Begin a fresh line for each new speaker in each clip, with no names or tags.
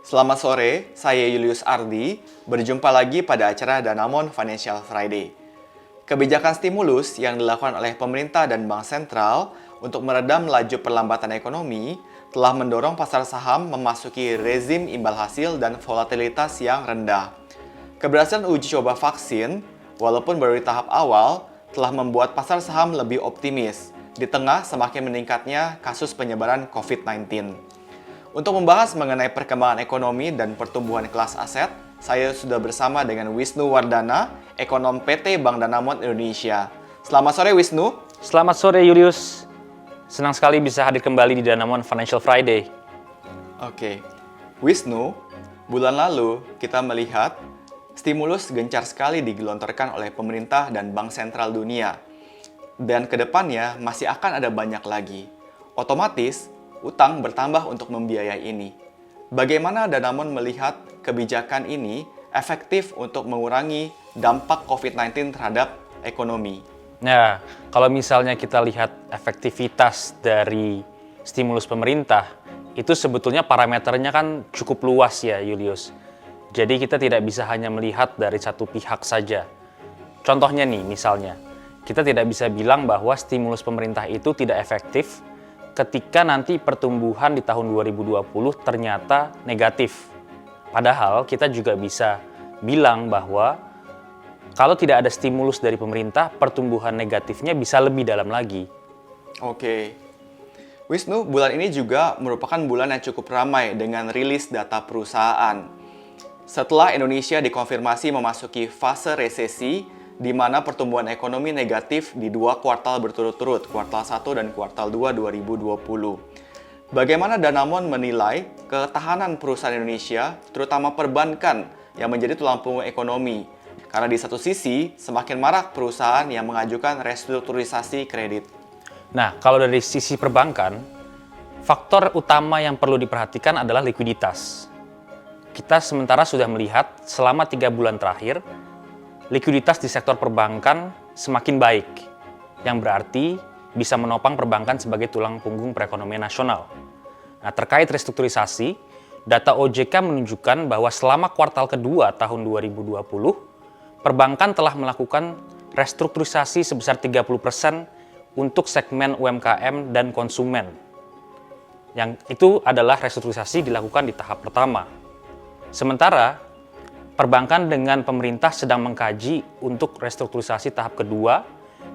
Selamat sore, saya Julius Ardi, berjumpa lagi pada acara Danamon Financial Friday. Kebijakan stimulus yang dilakukan oleh pemerintah dan bank sentral untuk meredam laju perlambatan ekonomi telah mendorong pasar saham memasuki rezim imbal hasil dan volatilitas yang rendah. Keberhasilan uji coba vaksin, walaupun baru di tahap awal, telah membuat pasar saham lebih optimis di tengah semakin meningkatnya kasus penyebaran COVID-19. Untuk membahas mengenai perkembangan ekonomi dan pertumbuhan kelas aset, saya sudah bersama dengan Wisnu Wardana, ekonom PT Bank Danamon Indonesia. Selamat sore Wisnu.
Selamat sore Julius. Senang sekali bisa hadir kembali di Danamon Financial Friday.
Oke, Wisnu, bulan lalu kita melihat stimulus gencar sekali digelontorkan oleh pemerintah dan bank sentral dunia. Dan kedepannya masih akan ada banyak lagi. Otomatis, utang bertambah untuk membiayai ini. Bagaimana Danamon melihat kebijakan ini efektif untuk mengurangi dampak COVID-19 terhadap ekonomi?
Nah, kalau misalnya kita lihat efektivitas dari stimulus pemerintah, itu sebetulnya parameternya kan cukup luas ya, Julius. Jadi kita tidak bisa hanya melihat dari satu pihak saja. Contohnya nih, misalnya, kita tidak bisa bilang bahwa stimulus pemerintah itu tidak efektif ketika nanti pertumbuhan di tahun 2020 ternyata negatif. Padahal kita juga bisa bilang bahwa kalau tidak ada stimulus dari pemerintah, pertumbuhan negatifnya bisa lebih dalam lagi.
Oke. Wisnu, bulan ini juga merupakan bulan yang cukup ramai dengan rilis data perusahaan. Setelah Indonesia dikonfirmasi memasuki fase resesi, di mana pertumbuhan ekonomi negatif di 2 kuartal berturut-turut, kuartal 1 dan kuartal 2 2020. Bagaimana Danamon menilai ketahanan perusahaan Indonesia, terutama perbankan yang menjadi tulang punggung ekonomi? Karena di satu sisi, semakin marak perusahaan yang mengajukan restrukturisasi kredit.
Nah, kalau dari sisi perbankan, faktor utama yang perlu diperhatikan adalah likuiditas. Kita sementara sudah melihat selama 3 bulan terakhir, likuiditas di sektor perbankan semakin baik, yang berarti bisa menopang perbankan sebagai tulang punggung perekonomian nasional. Nah, terkait restrukturisasi, data OJK menunjukkan bahwa selama kuartal kedua tahun 2020, perbankan telah melakukan restrukturisasi sebesar 30% untuk segmen UMKM dan konsumen. Yang itu adalah restrukturisasi dilakukan di tahap pertama. Sementara, perbankan dengan pemerintah sedang mengkaji untuk restrukturisasi tahap kedua,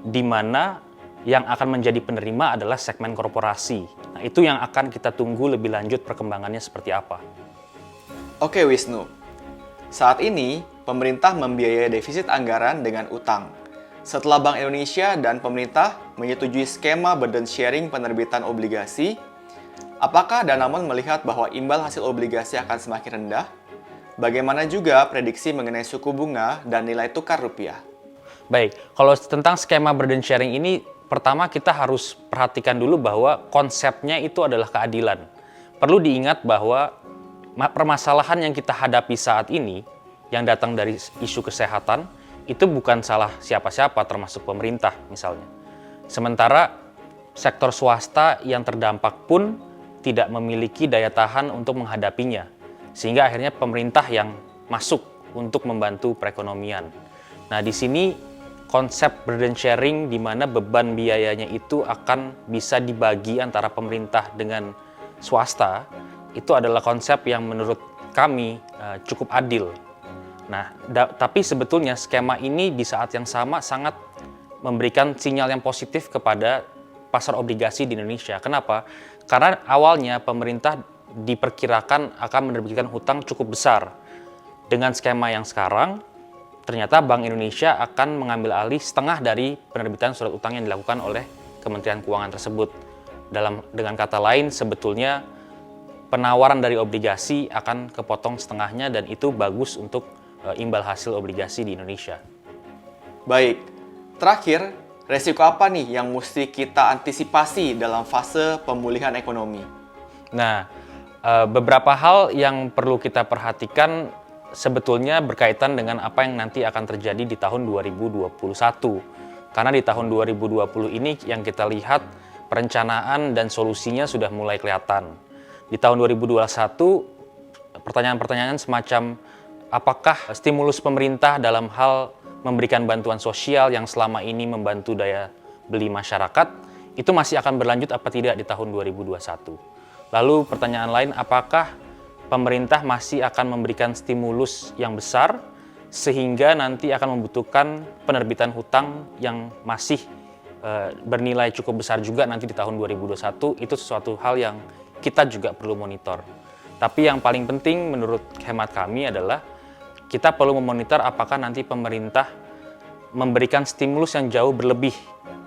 di mana yang akan menjadi penerima adalah segmen korporasi. Nah, itu yang akan kita tunggu lebih lanjut perkembangannya seperti apa.
Oke Wisnu, saat ini pemerintah membiayai defisit anggaran dengan utang. Setelah Bank Indonesia dan pemerintah menyetujui skema burden sharing penerbitan obligasi, apakah Danamon melihat bahwa imbal hasil obligasi akan semakin rendah? Bagaimana juga prediksi mengenai suku bunga dan nilai tukar rupiah?
Baik, kalau tentang skema burden sharing ini, pertama kita harus perhatikan dulu bahwa konsepnya itu adalah keadilan. Perlu diingat bahwa permasalahan yang kita hadapi saat ini, yang datang dari isu kesehatan, itu bukan salah siapa-siapa termasuk pemerintah misalnya. Sementara sektor swasta yang terdampak pun tidak memiliki daya tahan untuk menghadapinya. Sehingga akhirnya pemerintah yang masuk untuk membantu perekonomian. Nah, di sini konsep burden sharing di mana beban biayanya itu akan bisa dibagi antara pemerintah dengan swasta, itu adalah konsep yang menurut kami cukup adil. Nah, tapi sebetulnya skema ini di saat yang sama sangat memberikan sinyal yang positif kepada pasar obligasi di Indonesia. Kenapa? Karena awalnya pemerintah diperkirakan akan menerbitkan hutang cukup besar. Dengan skema yang sekarang, ternyata Bank Indonesia akan mengambil alih setengah dari penerbitan surat utang yang dilakukan oleh Kementerian Keuangan tersebut. Dengan kata lain, sebetulnya penawaran dari obligasi akan kepotong setengahnya dan itu bagus untuk imbal hasil obligasi di Indonesia.
Baik, terakhir, resiko apa nih yang mesti kita antisipasi dalam fase pemulihan ekonomi?
Nah, beberapa hal yang perlu kita perhatikan sebetulnya berkaitan dengan apa yang nanti akan terjadi di tahun 2021. Karena di tahun 2020 ini yang kita lihat perencanaan dan solusinya sudah mulai kelihatan. Di tahun 2021 pertanyaan-pertanyaan semacam apakah stimulus pemerintah dalam hal memberikan bantuan sosial yang selama ini membantu daya beli masyarakat itu masih akan berlanjut apa tidak di tahun 2021. Lalu pertanyaan lain, apakah pemerintah masih akan memberikan stimulus yang besar sehingga nanti akan membutuhkan penerbitan hutang yang masih bernilai cukup besar juga nanti di tahun 2021. Itu sesuatu hal yang kita juga perlu monitor. Tapi yang paling penting menurut hemat kami adalah kita perlu memonitor apakah nanti pemerintah memberikan stimulus yang jauh berlebih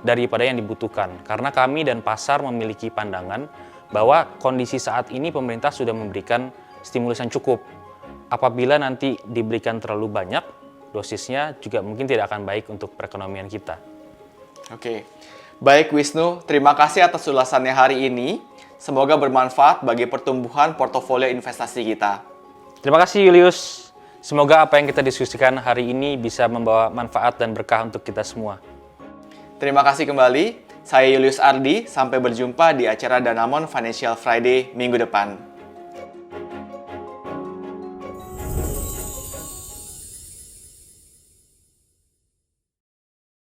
daripada yang dibutuhkan. Karena kami dan pasar memiliki pandangan bahwa kondisi saat ini pemerintah sudah memberikan stimulus yang cukup. Apabila nanti diberikan terlalu banyak, dosisnya juga mungkin tidak akan baik untuk perekonomian kita.
Oke, baik Wisnu, terima kasih atas ulasannya hari ini. Semoga bermanfaat bagi pertumbuhan portofolio investasi kita.
Terima kasih Julius. Semoga apa yang kita diskusikan hari ini bisa membawa manfaat dan berkah untuk kita semua.
Terima kasih kembali. Saya Julius Ardi, sampai berjumpa di acara Danamon Financial Friday minggu depan.